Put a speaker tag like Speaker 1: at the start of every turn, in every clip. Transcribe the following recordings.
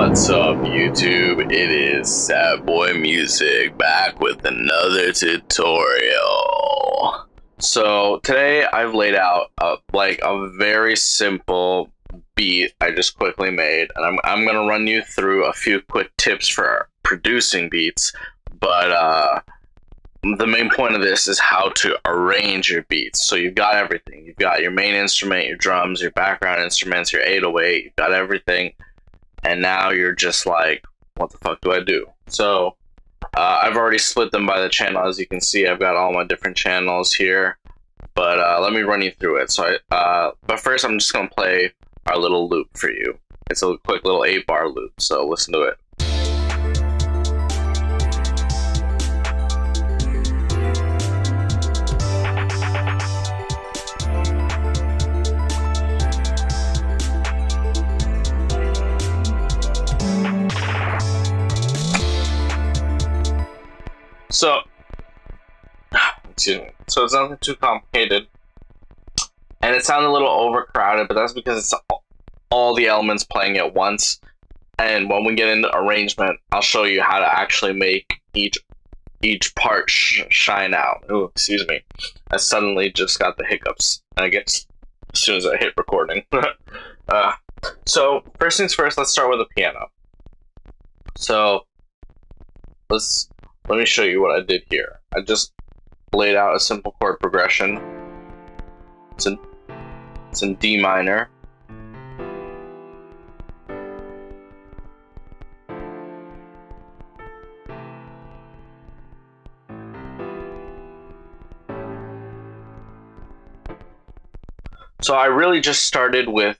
Speaker 1: What's up, YouTube? It is Sad Boy Music back with another tutorial. So today I've laid out a very simple beat I just quickly made, and I'm gonna run you through a few quick tips for producing beats. But the main point of this is how to arrange your beats. So you've got everything. You've got your main instrument, your drums, your background instruments, your 808. You've got everything. And now you're just like, what the fuck do I do? So I've already split them by the channel. As you can see, I've got all my different channels here. But let me run you through it. So but first I'm just going to play our little loop for you. It's a quick little 8-bar loop. So listen to it. So, excuse me. So it's nothing too complicated, and it sounded a little overcrowded, but that's because it's all the elements playing at once. And when we get into arrangement, I'll show you how to actually make each part shine out. Oh, excuse me. I suddenly just got the hiccups, I guess, as soon as I hit recording. So first things first, let's start with the piano. So let me show you what I did here. I just laid out a simple chord progression. It's in D minor. So I really just started with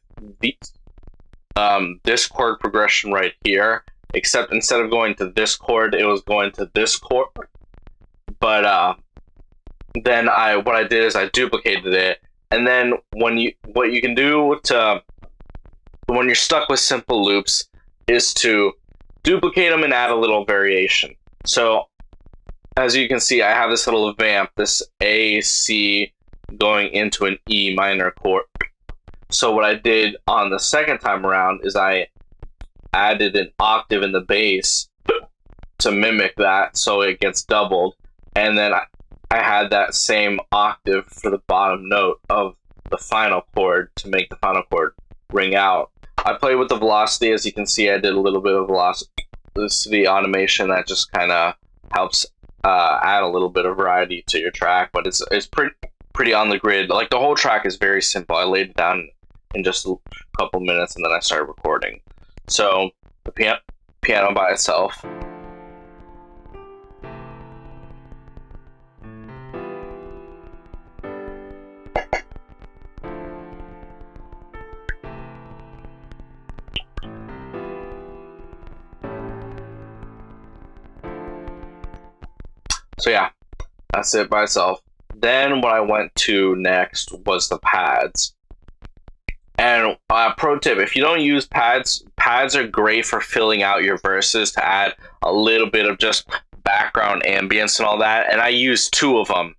Speaker 1: this chord progression right here. Except instead of going to this chord, it was going to this chord. But then what I did is I duplicated it, and then what you can do to when you're stuck with simple loops is to duplicate them and add a little variation. So as you can see, I have this little vamp, this A C going into an E minor chord. So what I did on the second time around is I added an octave in the bass to mimic that, so it gets doubled, and then I had that same octave for the bottom note of the final chord to make the final chord ring out. I played with the velocity. As you can see, I did a little bit of velocity automation that just kind of helps add a little bit of variety to your track, but it's pretty on the grid. Like, the whole track is very simple. I laid it down in just a couple minutes, and then I started recording. So the piano by itself. So yeah, that's it by itself. Then what I went to next was the pads. And pro tip, if you don't use pads are great for filling out your verses to add a little bit of just background ambience and all that. And I used two of them.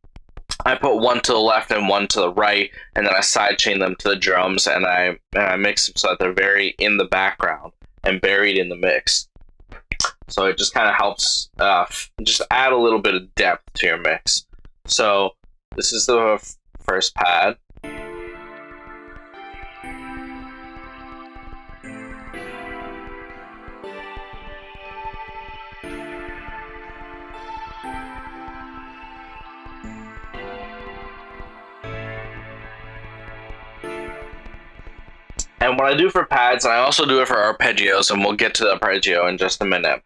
Speaker 1: I put one to the left and one to the right, and then I sidechain them to the drums, and I mix them so that they're very in the background and buried in the mix. So it just kind of helps just add a little bit of depth to your mix. So this is the first pad. And what I do for pads, and I also do it for arpeggios, and we'll get to the arpeggio in just a minute,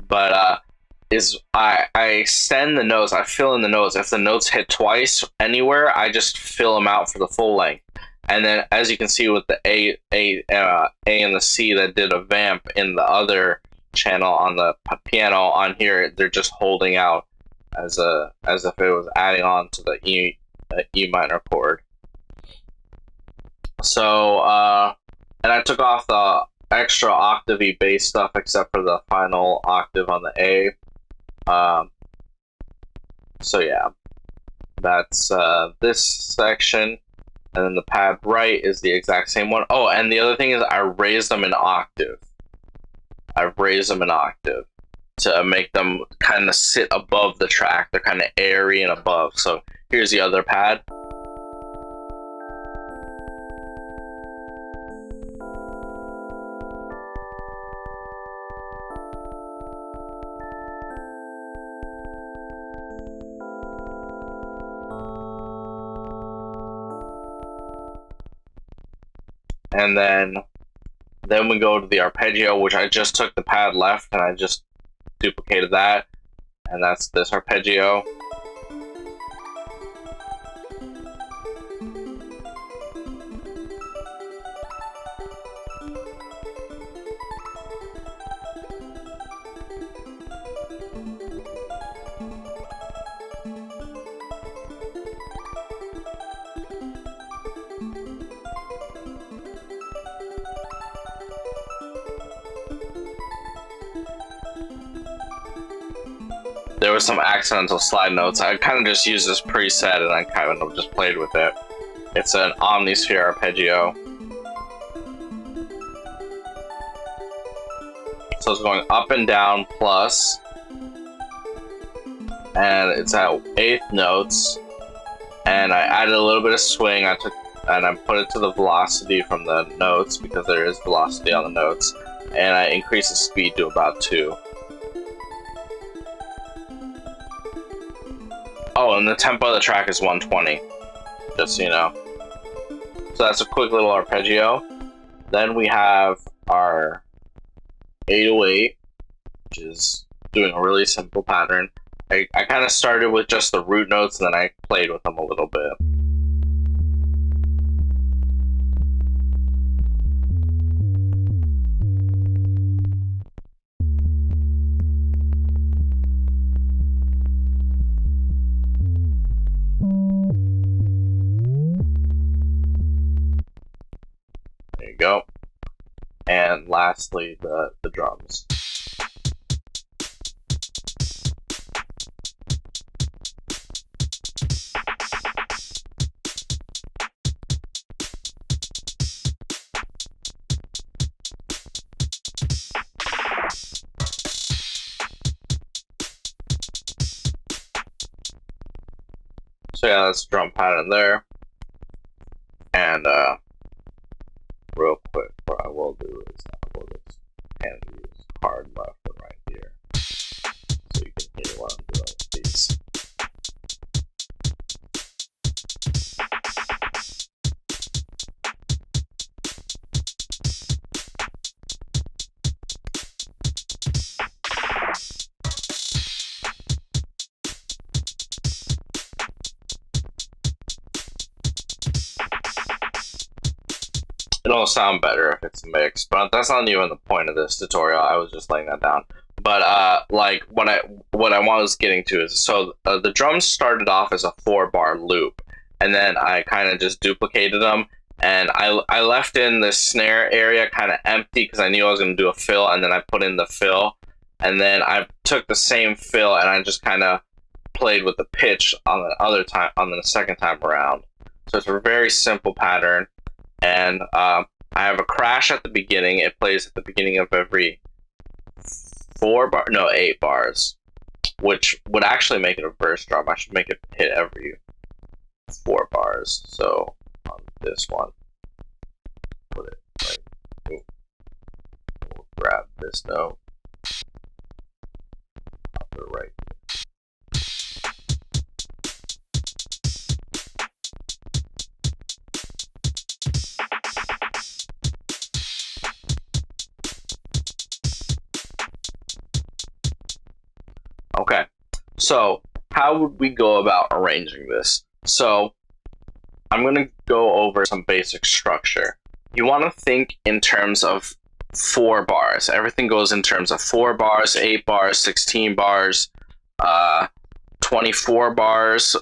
Speaker 1: but is I extend the notes, I fill in the notes. If the notes hit twice anywhere, I just fill them out for the full length. And then, as you can see with the A and the C that did a vamp in the other channel on the piano, on here they're just holding out as if it was adding on to the E minor chord. So and I took off the extra octave-y bass stuff except for the final octave on the A. So yeah, that's this section. And then the pad right is the exact same one. Oh, and the other thing is I raised them an octave. I've raised them an octave to make them kind of sit above the track. They're kind of airy and above. So here's the other pad. And then we go to the arpeggio, which I just took the pad left and I just duplicated that, and that's this arpeggio. There was some accidental slide notes. I kind of just used this preset and I kind of just played with it. It's an omnisphere arpeggio. So it's going up and down plus, and it's at 8th notes. And I added a little bit of swing. I put it to the velocity from the notes because there is velocity on the notes, and I increased the speed to about 2. Oh, and the tempo of the track is 120, just so you know. So that's a quick little arpeggio. Then we have our 808, which is doing a really simple pattern. I kind of started with just the root notes, and then I played with them a little bit. Go. And lastly, the drums. So yeah, that's the drum pattern there. And real quick, what I will do is I will just hand use hard left and right here, so you can hear what I'm doing with these. It'll sound better if it's mixed, but that's not even the point of this tutorial. I was just laying that down. But like what I was getting to is, so the drums started off as a 4-bar loop, and then I kind of just duplicated them, and I left in the snare area kind of empty because I knew I was going to do a fill, and then I put in the fill, and then I took the same fill and I just kind of played with the pitch on the second time around. So it's a very simple pattern. And I have a crash at the beginning. It plays at the beginning of every 8 bars, which would actually make it a verse drum. I should make it hit every 4 bars. So on this one, put it right. We'll grab this note, pop it right here. Okay, so how would we go about arranging this? So I'm going to go over some basic structure. You want to think in terms of 4 bars. Everything goes in terms of 4 bars, 8 bars, 16 bars, 24 bars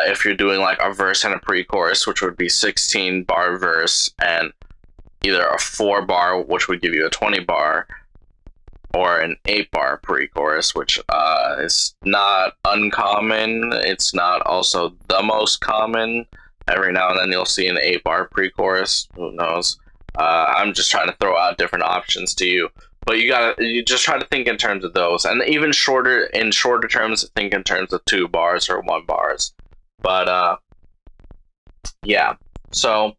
Speaker 1: if you're doing like a verse and a pre-chorus, which would be 16 bar verse, and either a 4 bar, which would give you a 20 bar, or an 8 bar pre-chorus, which is not uncommon. It's not also the most common. Every now and then you'll see an 8 bar pre-chorus. Who knows? I'm just trying to throw out different options to you. But you just try to think in terms of those, and even shorter terms, think in terms of 2 bars or 1 bars. But yeah. So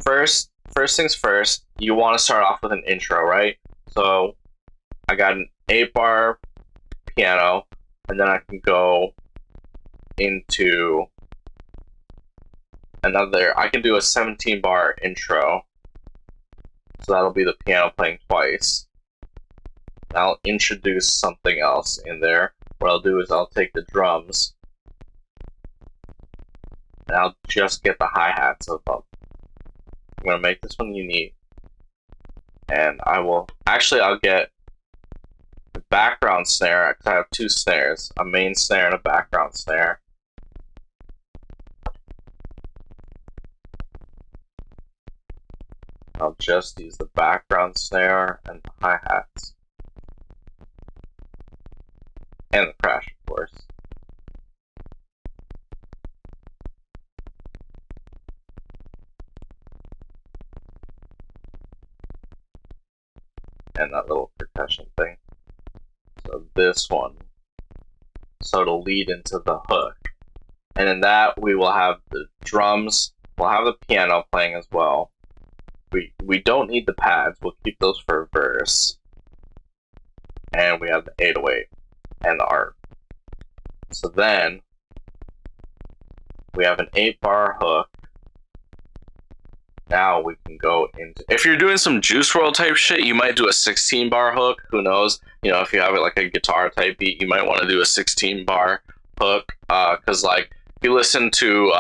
Speaker 1: first things first, you want to start off with an intro, right? So I got an 8-bar piano, and then I can go into I can do a 17-bar intro. So that'll be the piano playing twice. And I'll introduce something else in there. What I'll do is I'll take the drums, and I'll just get the hi-hats of them. I'm going to make this one unique. And I'll get the background snare, because I have 2 snares, a main snare and a background snare. I'll just use the background snare and the hi-hats. And the crash, of course. And that little percussion thing. So this one. So it'll lead into the hook. And in that, we will have the drums. We'll have the piano playing as well. We don't need the pads. We'll keep those for a verse. And we have the 808 and the art. So then we have an 8-bar hook. Now we can go into, if you're doing some Juice WRLD type shit, you might do a 16-bar hook. Who knows? You know, if you have it like a guitar type beat, you might want to do a 16-bar hook. Because like if you listen to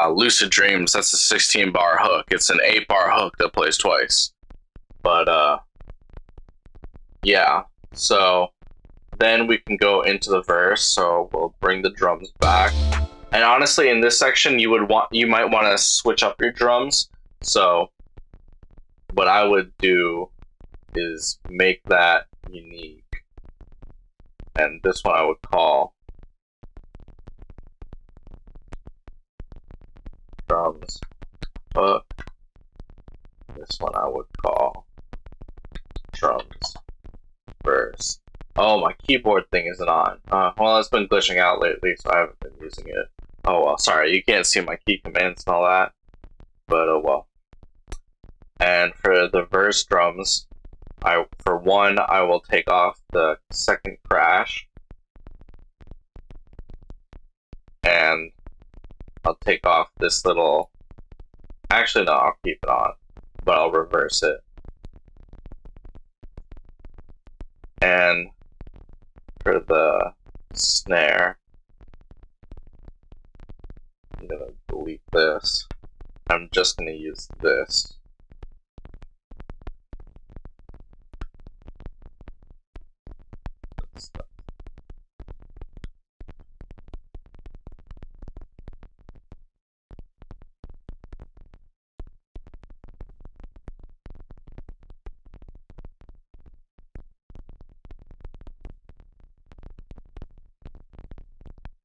Speaker 1: Lucid Dreams, that's a 16-bar hook. It's an 8-bar hook that plays twice. But yeah. So then we can go into the verse. So we'll bring the drums back. And honestly, in this section, you might want to switch up your drums. So what I would do is make that unique. And this one I would call drums hook. This one I would call drums verse. Oh, my keyboard thing isn't on. Well, it's been glitching out lately, so I haven't been using it. Oh well, sorry, you can't see my key commands and all that. But oh well. And for the verse drums, for one, I will take off the second crash. And I'll take off this little... Actually, no, I'll keep it on. But I'll reverse it. And for the snare, I'm going to delete this. I'm just going to use this.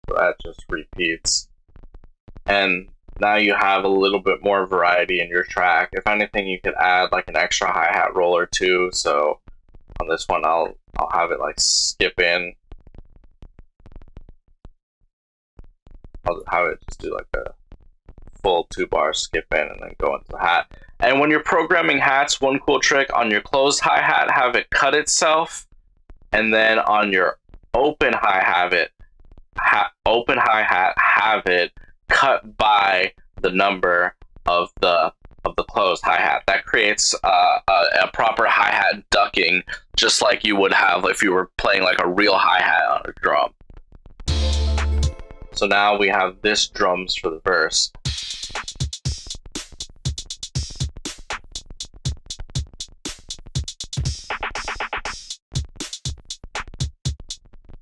Speaker 1: So that just repeats. And now you have a little bit more variety in your track. If anything, you could add like an extra hi-hat roll or two. So on this one, I'll have it like skip in. I'll have it just do like a full 2-bar skip in and then go into the hat. And when you're programming hats, one cool trick on your closed hi-hat, have it cut itself, and then on your open hi-hat, have it cut by the number of the closed hi-hat. That creates a proper hi-hat ducking, just like you would have if you were playing like a real hi-hat on a drum. So now we have this drums for the verse.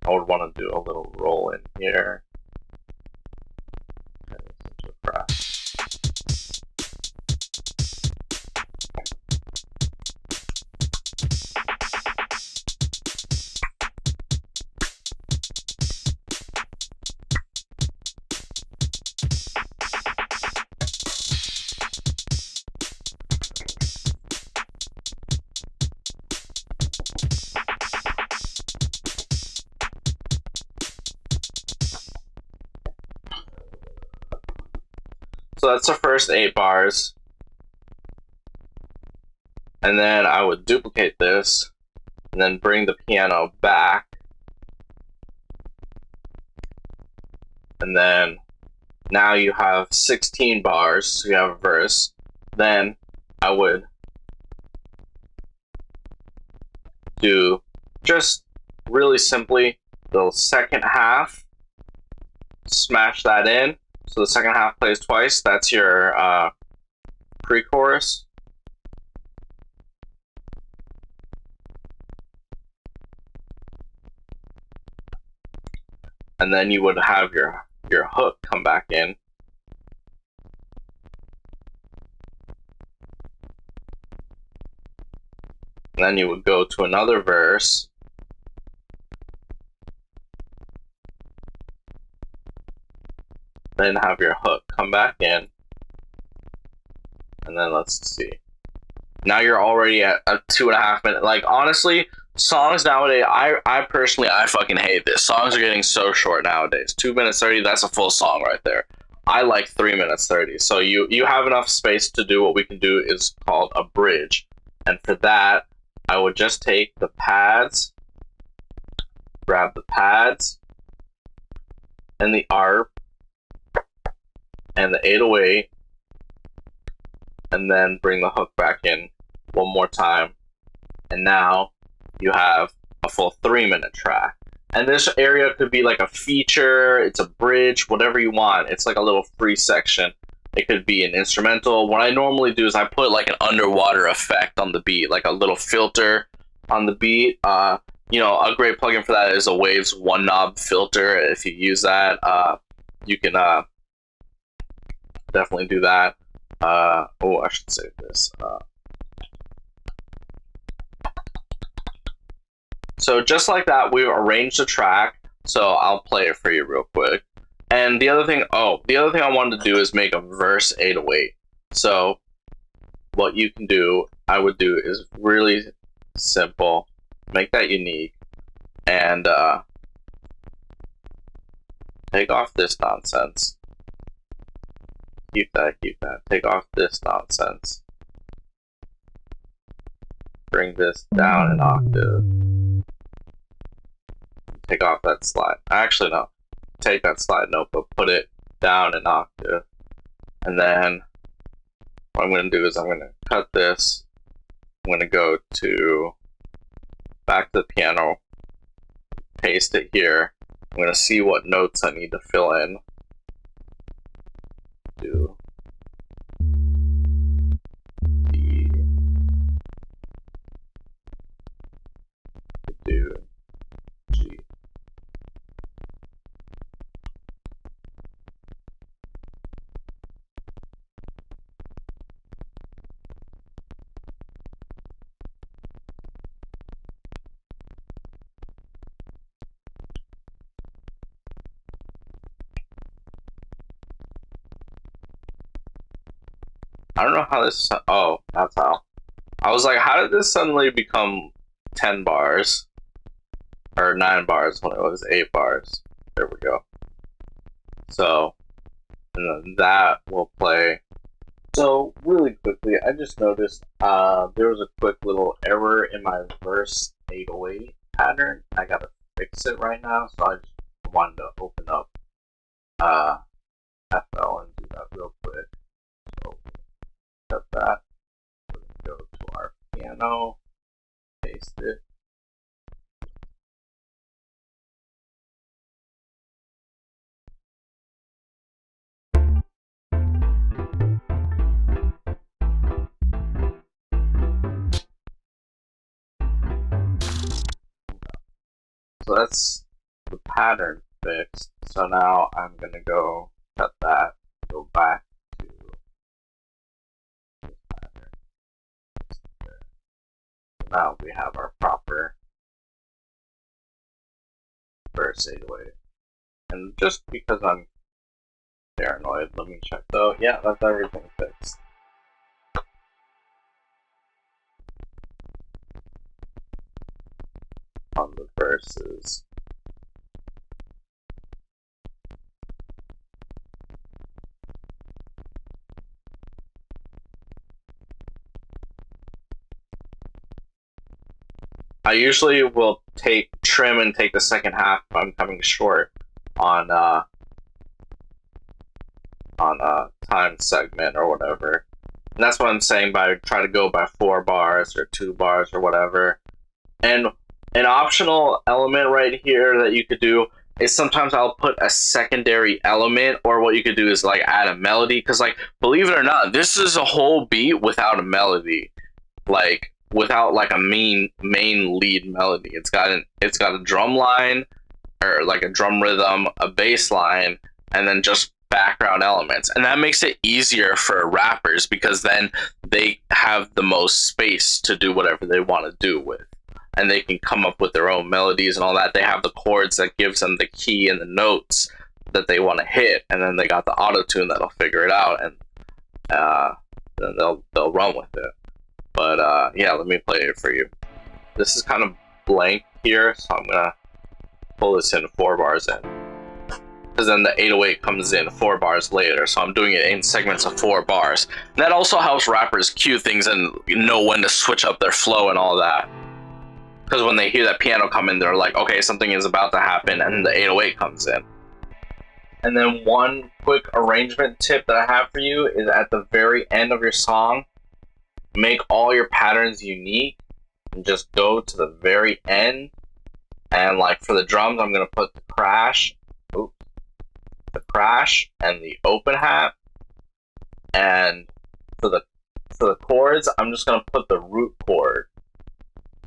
Speaker 1: I would want to do a little roll in here. And listen to a crash. So that's the first 8 bars. And then I would duplicate this and then bring the piano back. And then now you have 16 bars, so you have a verse. Then I would do just really simply the second half, smash that in. So the second half plays twice. That's your pre-chorus. And then you would have your hook come back in. And then you would go to another verse. Then have your hook come back in. And then let's see. Now you're already at a 2.5 minute. Like, honestly, songs nowadays, I personally, I fucking hate this. Songs are getting so short nowadays. 2 minutes 30, that's a full song right there. I like 3 minutes 30. So you have enough space to do what we can do is called a bridge. And for that, I would just take the pads, grab the pads, and the ARP, and the 808, and then bring the hook back in one more time. And now you have a full 3-minute track. And this area could be like a feature, it's a bridge, whatever you want. It's like a little free section. It could be an instrumental. What I normally do is I put like an underwater effect on the beat, like a little filter on the beat. You know, a great plugin for that is a Waves one knob filter. If you use that, you can definitely do that. Oh, I should save this. So just like that, we've arranged the track. So I'll play it for you real quick. And the other thing I wanted to do is make a verse 808. So what you can do, I would do is really simple. Make that unique. And take off this nonsense. Keep that. Take off this nonsense. Bring this down an octave. Take off that slide. Actually, no. Take that slide note, but put it down an octave. And then what I'm going to do is I'm going to cut this. I'm going to go to back to the piano, paste it here. I'm going to see what notes I need to fill in. Do D, do G. I don't know how this. Oh, that's how. I was like, how did this suddenly become 10 bars? Or 9 bars when it was 8 bars. There we go. So, and then that will play. So, really quickly, I just noticed there was a quick little error in my verse 808 pattern. I gotta fix it right now, so I just wanted to open up FL and do that real quick. So, cut that. We're gonna go to our piano, paste it. So that's the pattern fixed. So now I'm gonna go cut that, go back to this pattern. Now we have our proper verse 808. And just because I'm paranoid, let me check though. Yeah, that's everything fixed. On the verses. I usually will trim and take the second half if I'm coming short on time segment or whatever. And that's what I'm saying by try to go by 4 bars or 2 bars or whatever. And an optional element right here that you could do is sometimes I'll put a secondary element, or what you could do is like add a melody, because like, believe it or not, this is a whole beat without a melody, like without like a main lead melody. It's got a drum line, or like a drum rhythm, a bass line, and then just background elements. And that makes it easier for rappers, because then they have the most space to do whatever they want to do with, and they can come up with their own melodies and all that. They have the chords that gives them the key and the notes that they want to hit, and then they got the auto-tune that'll figure it out, and then they'll run with it. But yeah, let me play it for you. This is kind of blank here, so I'm gonna pull this in 4 bars in, because then the 808 comes in 4 bars later, so I'm doing it in segments of 4 bars. That also helps rappers cue things and know when to switch up their flow and all that. Because when they hear that piano come in, they're like, okay, something is about to happen, and the 808 comes in. And then one quick arrangement tip that I have for you is at the very end of your song, make all your patterns unique, and just go to the very end. And like for the drums, I'm going to put the crash, and the open hat. And for the chords, I'm just going to put the root chord.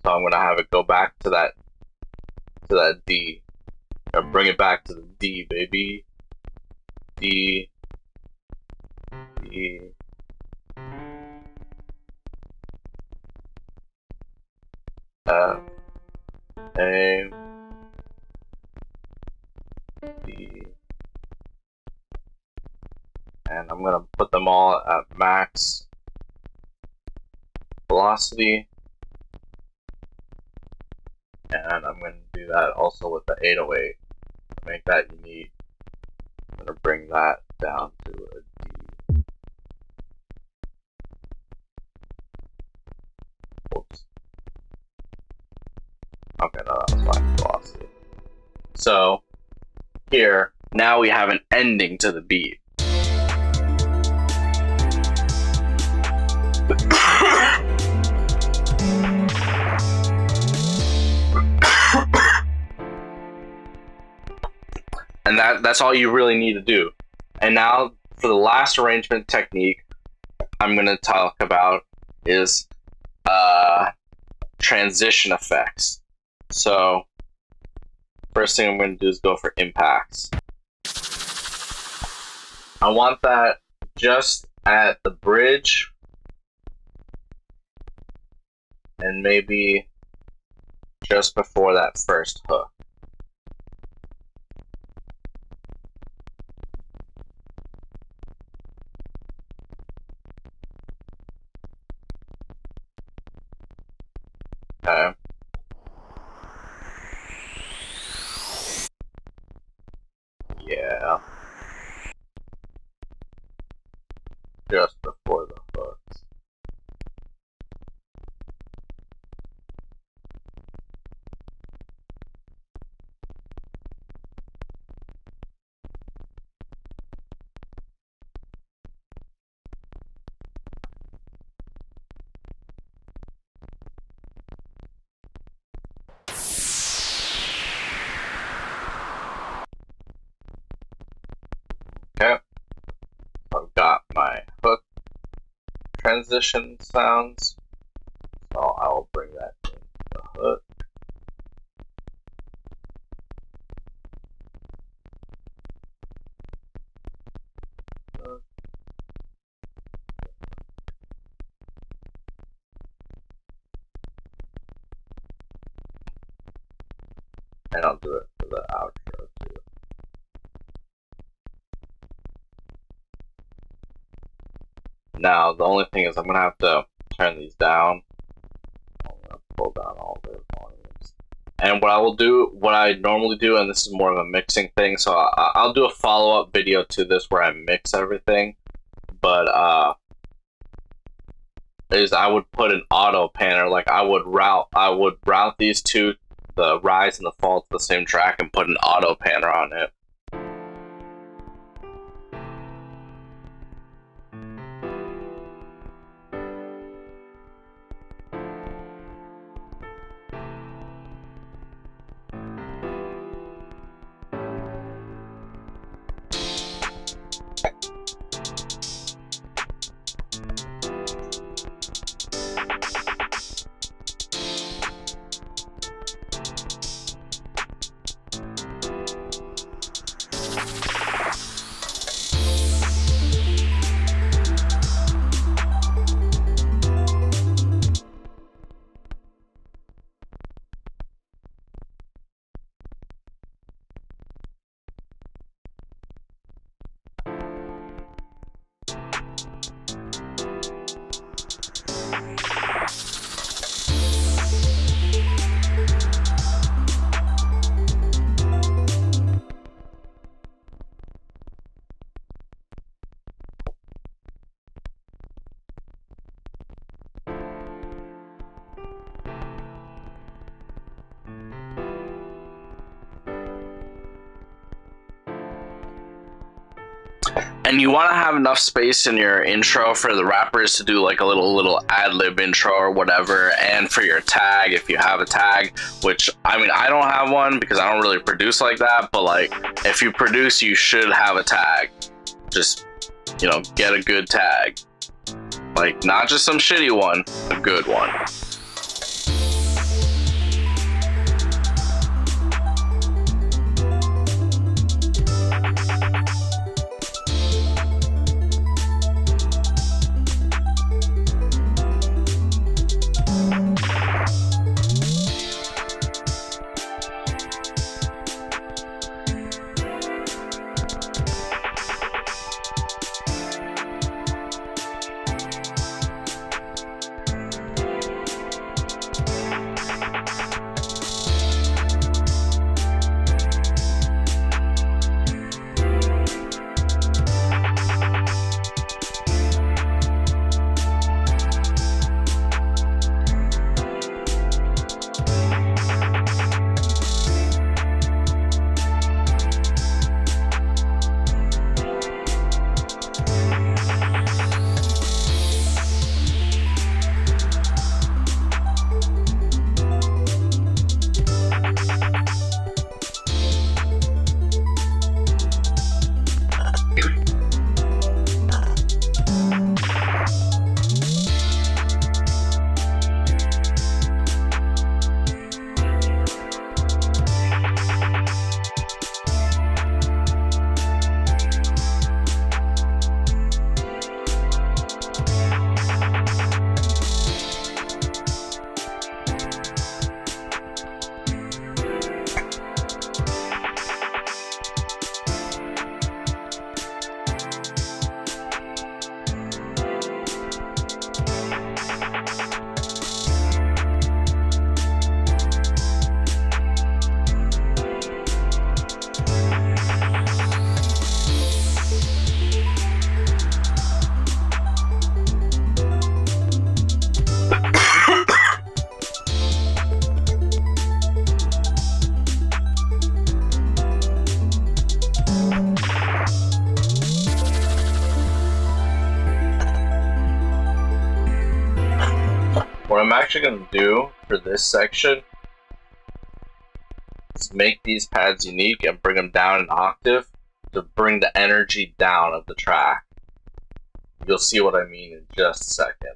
Speaker 1: So I'm gonna have it go back to that D, or bring it back to the D, baby. D, F, A, D, and I'm gonna put them all at max velocity. And I'm going to do that also with the 808 to make that unique. I'm going to bring that down to a D. Whoops. Okay, no, that was fine. Velocity. So, here, now we have an ending to the beat. And that's all you really need to do. And now for the last arrangement technique I'm going to talk about is transition effects. So first thing I'm going to do is go for impacts. I want that just at the bridge, and maybe just before that first hook. Okay. Yeah. Just before the hooks. Okay, I've got my hook transition sounds, so I will bring that into the hook. And I'll do it for the outro too. Now, the only thing is I'm going to have to turn these down. I'm going to pull down all the volumes. And what I normally do, and this is more of a mixing thing, so I'll do a follow-up video to this where I mix everything. But is I would put an auto panner. Like I would route these two, the rise and the fall, to the same track and put an auto panner on it. And you want to have enough space in your intro for the rappers to do like a little ad-lib intro or whatever, and for your tag, if you have a tag, which I mean, I don't have one because I don't really produce like that, but like if you produce, you should have a tag. Just, you know, get a good tag. Like not just some shitty one, a good one. What I'm actually going to do for this section is make these pads unique and bring them down an octave to bring the energy down of the track. You'll see what I mean in just a second.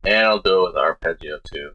Speaker 1: And I'll do it with arpeggio too.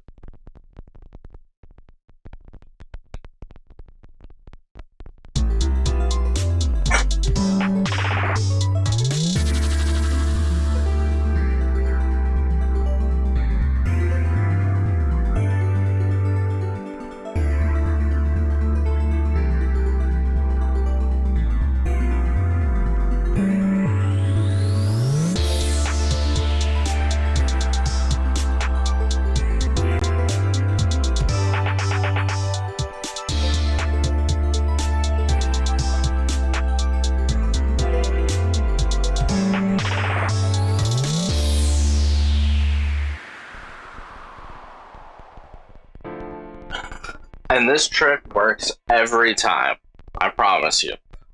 Speaker 1: And this trick works every time. I promise you.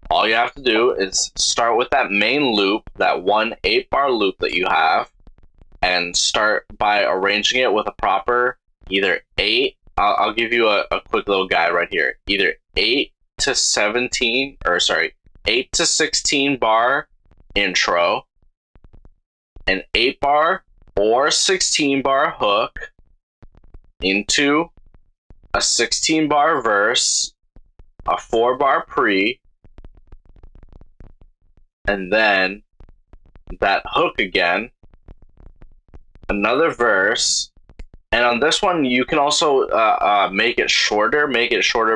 Speaker 1: All you have to do is start with that main loop, that 8-bar loop that you have, and start by arranging it with a proper either 8. I'll give you a quick little guide right here. Either 8 to 17, or sorry, 8 to 16 bar intro, an 8-bar or 16-bar hook into a 16-bar verse, a 4-bar pre, and then that hook again, another verse. And on this one, you can also make it shorter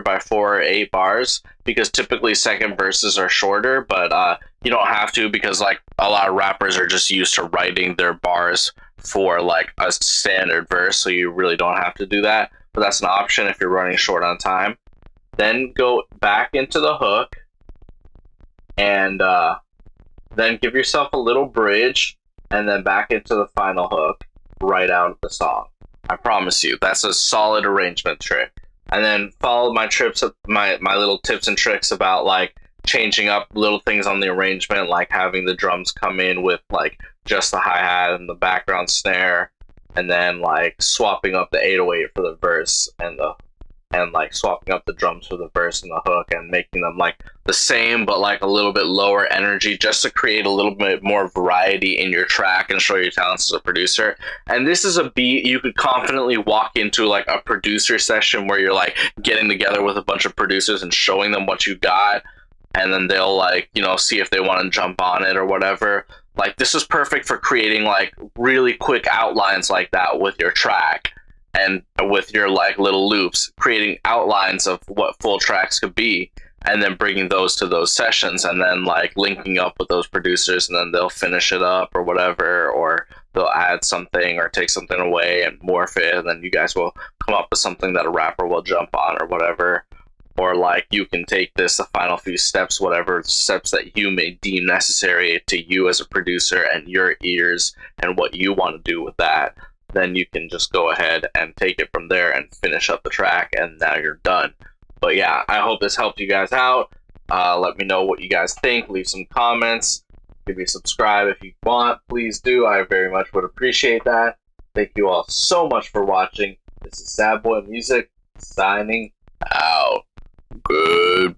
Speaker 1: by 4 or 8 bars, because typically second verses are shorter, but you don't have to, because like a lot of rappers are just used to writing their bars for like a standard verse, so you really don't have to do that. But that's an option if you're running short on time. Then go back into the hook, and then give yourself a little bridge, and then back into the final hook right out of the song. I promise you, that's a solid arrangement trick. And then follow my little tips and tricks about like changing up little things on the arrangement, like having the drums come in with like just the hi-hat and the background snare, and then like swapping up the 808 for the verse and like swapping up the drums for the verse and the hook, and making them like the same but like a little bit lower energy, just to create a little bit more variety in your track and show your talents as a producer. And this is a beat you could confidently walk into like a producer session where you're like getting together with a bunch of producers and showing them what you got, and then they'll like, you know, see if they want to jump on it or whatever. Like, this is perfect for creating like really quick outlines like that with your track, and with your like little loops, creating outlines of what full tracks could be, and then bringing those to those sessions, and then like linking up with those producers, and then they'll finish it up or whatever, or they'll add something or take something away and morph it, and then you guys will come up with something that a rapper will jump on or whatever. Or like, you can take this the final few steps, whatever steps that you may deem necessary to you as a producer and your ears and what you want to do with that. Then you can just go ahead and take it from there and finish up the track, and now you're done. But yeah, I hope this helped you guys out. Let me know what you guys think. Leave some comments. Give me a subscribe if you want. Please do. I very much would appreciate that. Thank you all so much for watching. This is Sad Boy Music signing out. Goodbye.